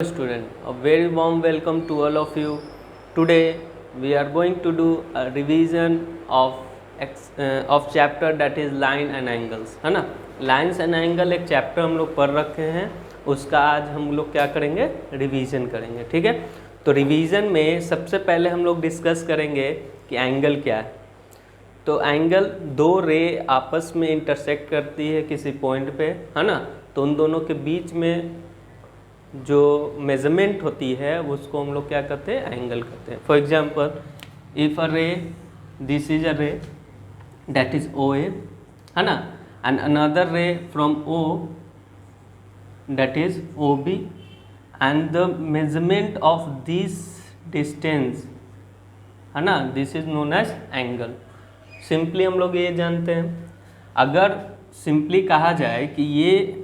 Student, a very warm welcome to all of you. Today we are going to do a revision of chapter that is line and angles, है ना. Lines and angle एक chapter हम लोग पढ़ रखे हैं, उसका आज हम लोग क्या करेंगे, रिवीजन करेंगे. ठीक है. तो रिवीजन में सबसे पहले हम लोग डिस्कस करेंगे कि एंगल क्या है. तो एंगल दो रे आपस में इंटरसेक्ट करती है किसी पॉइंट पे, है ना. तो उन दोनों के बीच में जो मेजरमेंट होती है उसको हम लोग क्या करते हैं, एंगल करते हैं. फॉर एग्जांपल, इफ अ रे, दिस इज अ रे दैट इज ओ ए, है ना, and another ray from O that is O B, and the measurement of this distance, है ना, this is known as angle. Simply हम लोग ये जानते हैं, अगर सिंपली कहा जाए कि ये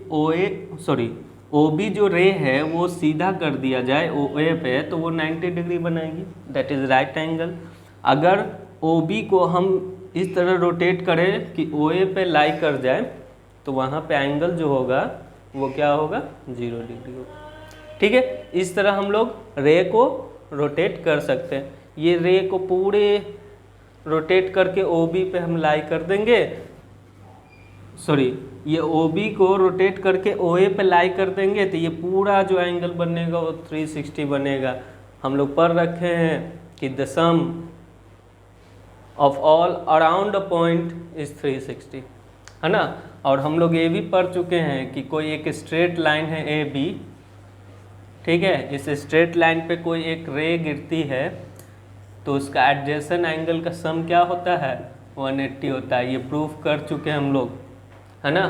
ओ बी जो रे है वो सीधा कर दिया जाए ओ ए पे, तो वो 90 डिग्री बनाएगी, दैट इज़ राइट एंगल. अगर ओ बी को हम इस तरह रोटेट करें कि ओ ए पे लाई कर जाए, तो वहाँ पे एंगल जो होगा वो क्या होगा, 0 डिग्री होगा. ठीक है. इस तरह हम लोग रे को रोटेट कर सकते हैं. ये रे को पूरे रोटेट करके ओ बी पे हम लाई कर देंगे, ये ओ बी को रोटेट करके ओ ए पे लाई कर देंगे, तो ये पूरा जो एंगल बनेगा वो 360 बनेगा. हम लोग पढ़ रखे हैं कि the sum of all around a point is 360, है ना. और हम लोग ये भी पढ़ चुके हैं कि कोई एक स्ट्रेट लाइन है ए बी, ठीक है. इस स्ट्रेट लाइन पे कोई एक रे गिरती है, तो उसका एडजेसेंट एंगल का सम क्या होता है, 180 होता है. ये प्रूफ कर चुके हैं हम लोग, है ना.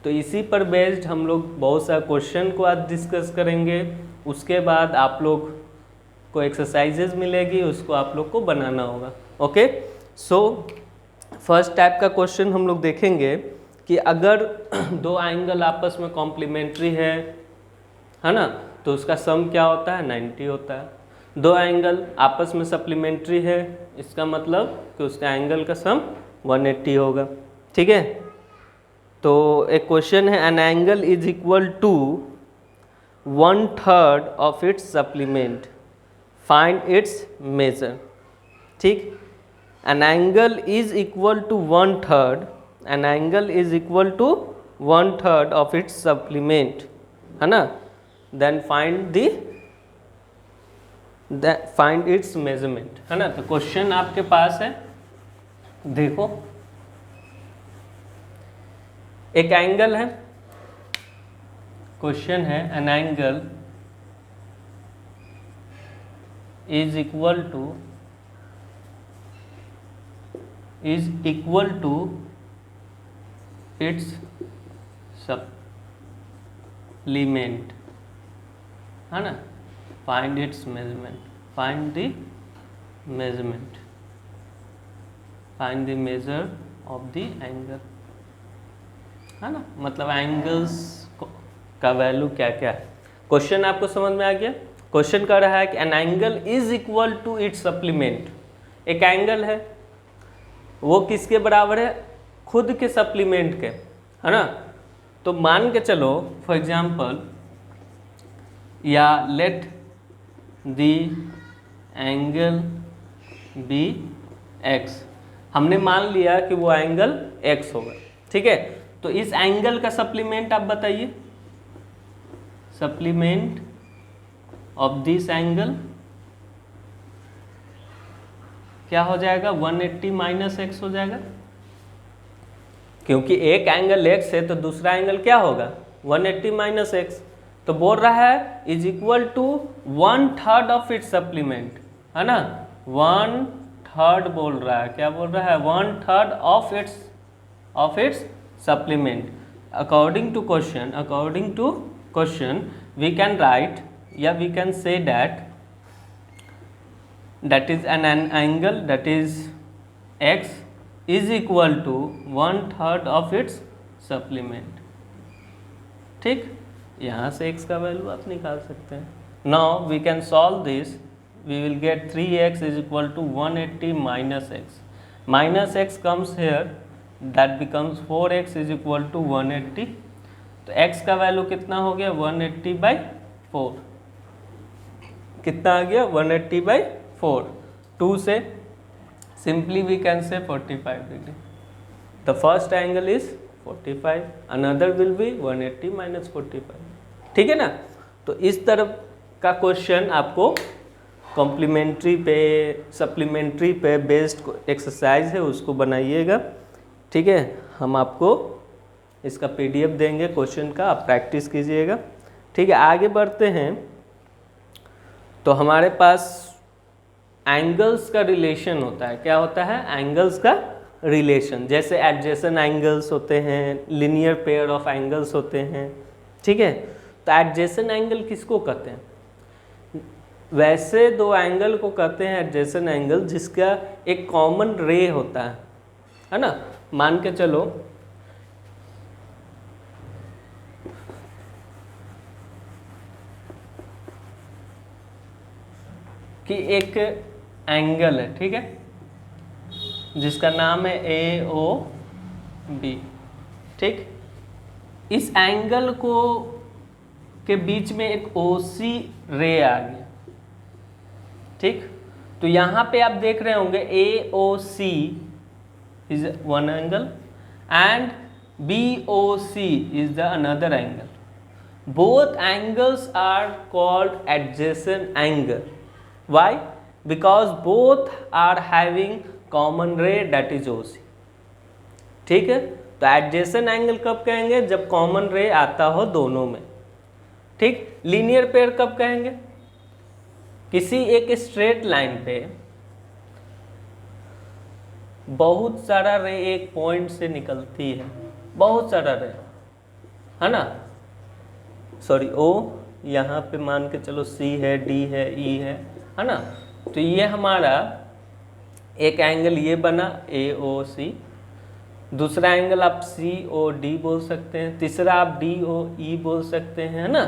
तो इसी पर बेस्ड हम लोग बहुत सा क्वेश्चन को आज डिस्कस करेंगे. उसके बाद आप लोग को एक्सरसाइजेज मिलेगी, उसको आप लोग को बनाना होगा. ओके. सो फर्स्ट टाइप का क्वेश्चन हम लोग देखेंगे कि अगर दो एंगल आपस में कॉम्प्लीमेंट्री है ना, तो उसका सम क्या होता है, 90 होता है. दो एंगल आपस में सप्लीमेंट्री है, इसका मतलब कि उसका एंगल का सम 180 होगा. ठीक है. तो एक क्वेश्चन है, an angle is equal to 1/3 of its supplement, find its measure. ठीक. An angle is equal to 1/3, an angle is equal to 1/3 of its supplement, है ना. देन फाइंड इट्स मेजरमेंट, है ना. तो क्वेश्चन आपके पास है, देखो एक एंगल है, क्वेश्चन है, an angle is equal to its supplement, है ना. Find its measurement, find the measure of the angle, है ना. मतलब एंगल्स का वैल्यू क्या क्या है. क्वेश्चन आपको समझ में आ गया. क्वेश्चन कह रहा है कि an angle is equal to its supplement. एक एंगल है, वो किसके बराबर है, खुद के सप्लीमेंट के, है ना. तो मान के चलो फॉर एग्जांपल, या let the angle be x. हमने मान लिया कि वो एंगल एक्स होगा. ठीक है. तो इस एंगल का सप्लीमेंट आप बताइए, सप्लीमेंट ऑफ दिस एंगल क्या हो जाएगा, 180 माइनस एक्स हो जाएगा, क्योंकि एक एंगल एक्स है तो दूसरा एंगल क्या होगा, 180 माइनस एक्स. तो बोल रहा है is equal to 1/3 of its supplement, है ना. 1/3 बोल रहा है, क्या बोल रहा है, 1/3 of it's supplement. According to question we can write, we can say that is an angle that is x is equal to 1/3 of its supplement. ठीक. यहाँ से x का वैल्यू आप निकाल सकते हैं. Now we can solve this. We will get 3x is equal to 180 minus x. Minus x comes here, that becomes 4x is equal to 180. तो x का वैल्यू कितना हो गया, 180/4, कितना आ गया 180/4। 2 से simply we can say 45 degree. The first angle is 45, another will be 180 - 45। ठीक है ना। तो इस तरफ का क्वेश्चन आपको कॉम्प्लीमेंट्री पे सप्लीमेंट्री पे बेस्ड एक्सरसाइज है, उसको बनाइएगा। ठीक है, हम आपको इसका PDF देंगे क्वेश्चन का, आप प्रैक्टिस कीजिएगा। ठीक है, आगे बढ़ते हैं। तो हमारे पास एंगल्स का रिलेशन होता है। क्या होता है? एंगल्स का रिलेशन। जैसे एडजेसेंट एंगल्स होते हैं, लिनियर पेयर ऑफ एंगल्स होते हैं। ठीक है, तो एडजेसेंट एंगल किसको कहते हैं? वैसे दो एंगल को कहते हैं एडजेसेंट एंगल जिसका एक कॉमन रे होता है ना। मान के चलो कि एक एंगल है, ठीक है, जिसका नाम है AOB। ठीक, इस एंगल को के बीच में एक OC रे आ गया। ठीक, तो यहाँ पे आप देख रहे होंगे AOC is one angle and BOC is the another angle. Both angles are called adjacent angle. Why? Because both are having common ray that is OC। ठीक है, तो एडजेसेंट एंगल कब कहेंगे? जब कॉमन रे आता हो दोनों में। ठीक, लीनियर पेयर कब कहेंगे? किसी एक स्ट्रेट लाइन पे बहुत सारा रे एक पॉइंट से निकलती है, बहुत सारा रे, है ना। सॉरी, O यहाँ पे मान के चलो C है, D है, E है ना। तो ये हमारा एक एंगल ये बना AOC। दूसरा एंगल आप COD बोल सकते हैं, तीसरा आप DOE बोल सकते हैं, है ना।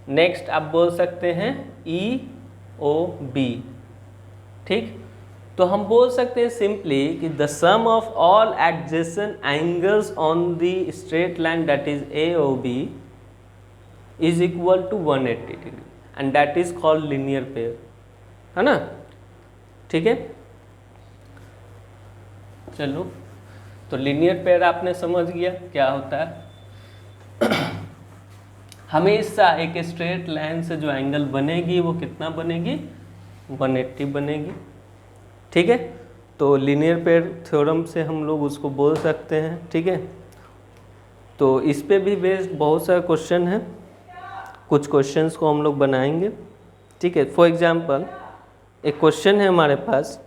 नेक्स्ट आप बोल सकते हैं EOB। ठीक, तो हम बोल सकते हैं सिंपली कि the sum of all adjacent angles on the straight line that is AOB is equal to 180 degree and that is called linear pair, है ना। ठीक है, चलो, तो लीनियर पेयर आपने समझ गया क्या होता है। हमेशा एक स्ट्रेट लाइन से जो एंगल बनेगी वो कितना बनेगी? 180 बनेगी। ठीक है, तो लीनियर पेयर थ्योरम से हम लोग उसको बोल सकते हैं। ठीक है, तो इस पे भी बेस्ड बहुत सारे क्वेश्चन हैं, कुछ क्वेश्चंस को हम लोग बनाएंगे। ठीक है, फॉर एग्जांपल एक क्वेश्चन है हमारे पास,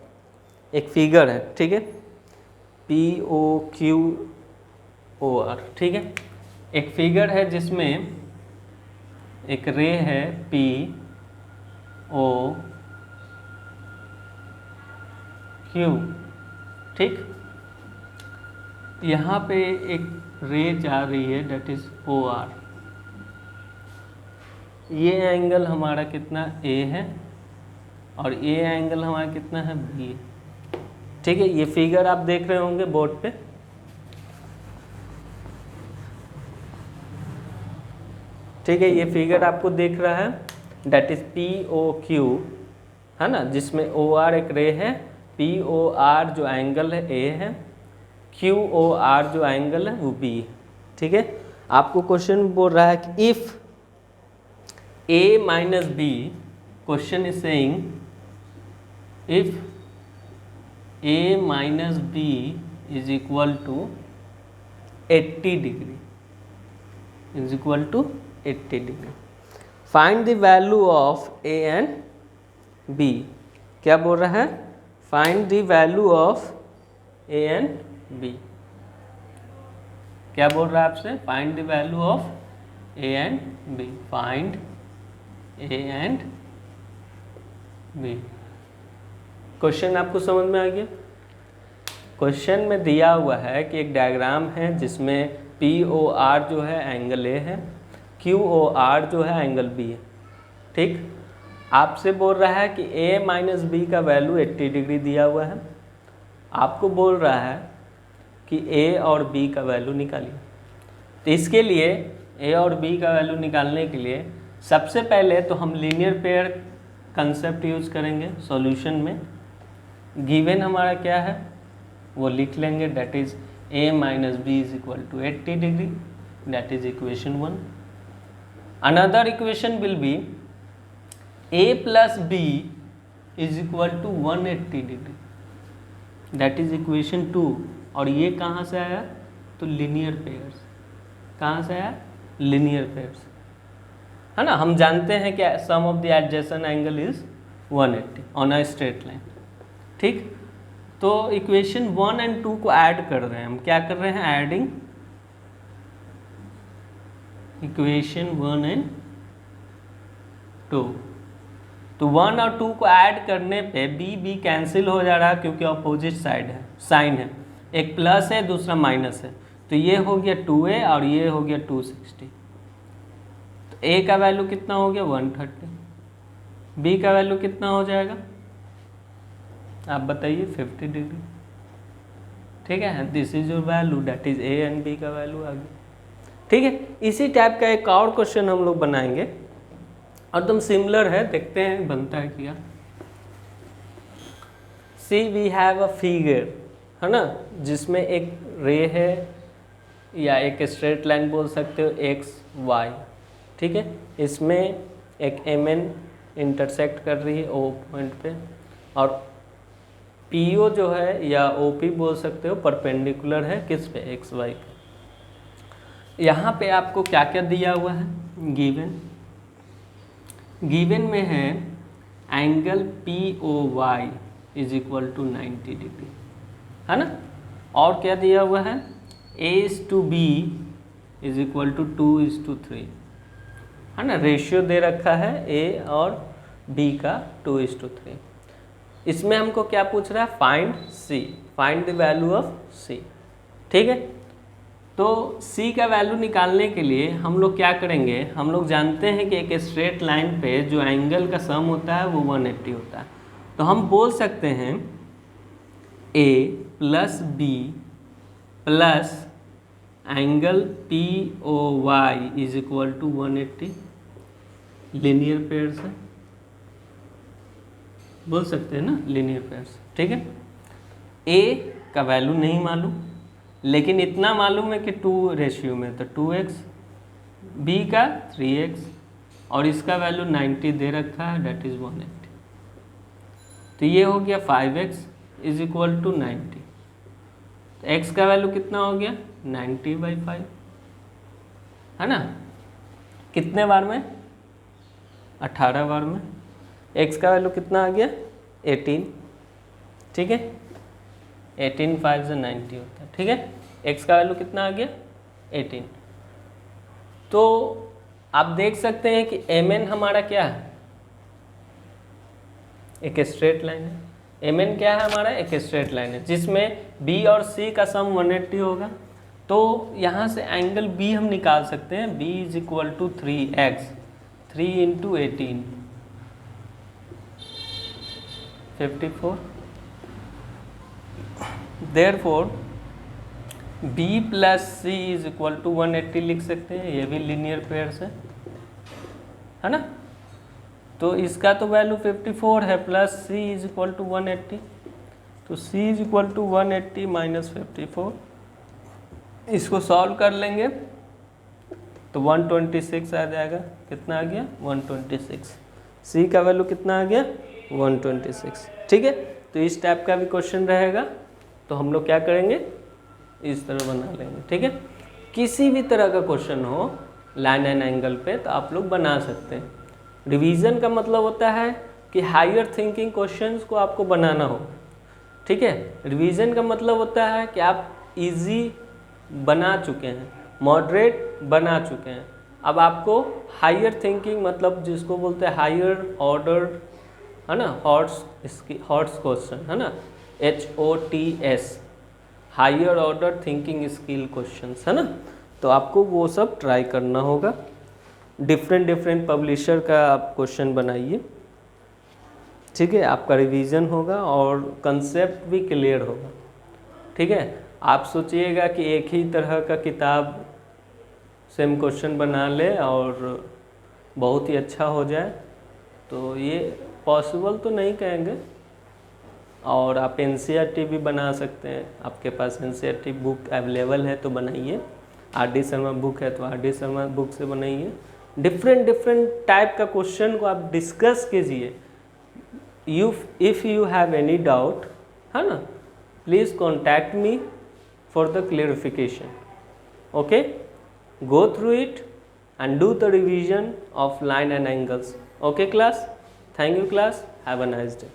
एक फिगर है, ठीक है, POQOR। ठीक है, एक फिगर है जिसमें एक रे है POQ। ठीक, यहाँ पे एक रे जा रही है डेट इज OR। ये एंगल हमारा कितना A है और ये एंगल हमारा कितना है B। ठीक है, ये फिगर आप देख रहे होंगे बोर्ड पे। ठीक है, ये फिगर आपको दिख रहा है, डेट इज POQ, है ना, जिसमें OR एक रे है, POR जो एंगल है A है, QOR जो एंगल है वो B है। ठीक है, आपको क्वेश्चन बोल रहा है कि if A minus B, question is saying if A minus B is equal to 80 degree, is equal to 80 degree. Find the value of A and B. क्या बोल रहा है? Find the value of A and B. क्या बोल रहा है आपसे? Find the value of A and B. Find A and B. Question आपको समझ में आ गया? क्वेश्चन में दिया हुआ है कि एक डायग्राम है जिसमें POR जो है एंगल A है, QOR जो है एंगल B है। ठीक, आपसे बोल रहा है कि A माइनस B का वैल्यू 80 डिग्री दिया हुआ है। आपको बोल रहा है कि A और B का वैल्यू निकालिए। तो इसके लिए A और B का वैल्यू निकालने के लिए सबसे पहले तो हम लीनियर पेयर कंसेप्ट यूज करेंगे सॉल्यूशन में। गिवन हमारा क्या है वो लिख लेंगे, that is a minus b is equal to 80 degree, that is equation 1। Another equation will be a plus b is equal to 180 degree, that is equation 2। और ये कहाँ से आया, तो लीनियर पेयर्स। कहाँ से आया, लीनियर पेयर्स, है ना। हम जानते हैं कि sum of the adjacent angle is 180 on a straight line, ठीक। तो इक्वेशन 1 एंड 2 को ऐड कर रहे हैं हम, क्या कर रहे हैं, एडिंग इक्वेशन 1 एंड 2। तो 1 और 2 को ऐड करने पे बी कैंसिल हो जा रहा है क्योंकि अपोजिट साइड है, साइन है, एक प्लस है दूसरा माइनस है। तो ये हो गया 2a और ये हो गया 260। तो a का वैल्यू कितना हो गया 130, b का वैल्यू कितना हो जाएगा आप बताइए 50 डिग्री, ठीक है। This is your value, that is a and b का वैल्यू आ गया, ठीक है। इसी टाइप का एक और क्वेश्चन हम लोग बनाएंगे और एकदम सिमिलर है, देखते हैं बनता है क्या। सी वी हैव अ फिगर, है ना, जिसमें एक रे है या एक स्ट्रेट लाइन बोल सकते हो एक्स वाई, ठीक है। इसमें एक एम एन इंटरसेक्ट कर रही है ओ पॉइंट पे, और पी ओ जो है या ओ पी बोल सकते हो परपेंडिकुलर है किस पे, एक्स वाई पे। यहाँ पे आपको क्या क्या दिया हुआ है, गिवन में है angle P O Y is equal to 90 degree, है ना। और क्या दिया हुआ है, a is to b is equal to 2:3, है ना। रेशियो दे रखा है a और b का 2:3। इसमें हमको क्या पूछ रहा है, find c, find the value of c, ठीक है। तो c का वैल्यू निकालने के लिए हम लोग क्या करेंगे, हम लोग जानते हैं कि एक स्ट्रेट लाइन पे जो एंगल का सम होता है वो 180 होता है। तो हम बोल सकते हैं a plus b plus angle P O Y is equal to 180, linear pair से बोल सकते हैं ना, लीनियर पेयर से, ठीक है। a का वैल्यू नहीं मालूम, लेकिन इतना मालूम है कि 2 रेशियो में, तो 2x, b का 3x और इसका वैल्यू 90 दे रखा है, डेट इज 180। तो ये हो गया 5x इज इक्वल टू 90। तो x का वैल्यू कितना हो गया 90/5, है ना। कितने बार में, 18 बार में। x का वैल्यू कितना आ गया 18, ठीक है। 18 5 से 90 होता है, ठीक है। x का वैल्यू कितना आ गया 18। तो आप देख सकते हैं कि mn हमारा क्या है, एक स्ट्रेट लाइन है। mn क्या है हमारा, एक स्ट्रेट लाइन है जिसमें b और c का सम 180 होगा। तो यहाँ से एंगल b हम निकाल सकते हैं, b is equal to 3x, 3 into 18 54। Therefore b plus c is equal to 180 लिख सकते हैं, ये भी लीनियर पेयर से, है ना। तो इसका तो वैल्यू 54 है, plus c is equal to 180, तो c is equal to 180 minus 54। इसको सॉल्व कर लेंगे तो 126 आ जाएगा। कितना आ गया 126, c का वैल्यू कितना आ गया 126, ठीक है। तो इस टाइप का भी क्वेश्चन रहेगा, तो हम लोग क्या करेंगे, इस तरह बना लेंगे, ठीक है। किसी भी तरह का क्वेश्चन हो लाइन एंड एंगल पे तो आप लोग बना सकते हैं। रिवीजन का मतलब होता है कि हायर थिंकिंग क्वेश्चंस को आपको बनाना हो, ठीक है। रिवीजन का मतलब होता है कि आप इजी बना चुके हैं, मॉडरेट बना चुके हैं, अब आपको हायर थिंकिंग मतलब जिसको बोलते हैं हायर ऑर्डर, है ना, हॉट्स क्वेश्चन, है ना, HOTS, higher order thinking skill questions, है ना। तो आपको वो सब ट्राई करना होगा। डिफरेंट पब्लिशर का आप क्वेश्चन बनाइए, ठीक है। आपका रिवीजन होगा और कंसेप्ट भी क्लियर होगा, ठीक है। आप सोचिएगा कि एक ही तरह का किताब सेम क्वेश्चन बना ले और बहुत ही अच्छा हो जाए, तो ये पॉसिबल तो नहीं कहेंगे। और आप NCERT भी बना सकते हैं, आपके पास NCERT बुक अवेलेबल है तो बनाइए, RD शर्मा बुक है तो RD शर्मा बुक से बनाइए। डिफरेंट टाइप का क्वेश्चन को आप डिस्कस कीजिए। If you have any doubt, है ना, please contact me for the clarification. Okay, go through it and do the revision of line and angles. Okay class, thank you class, have a nice day.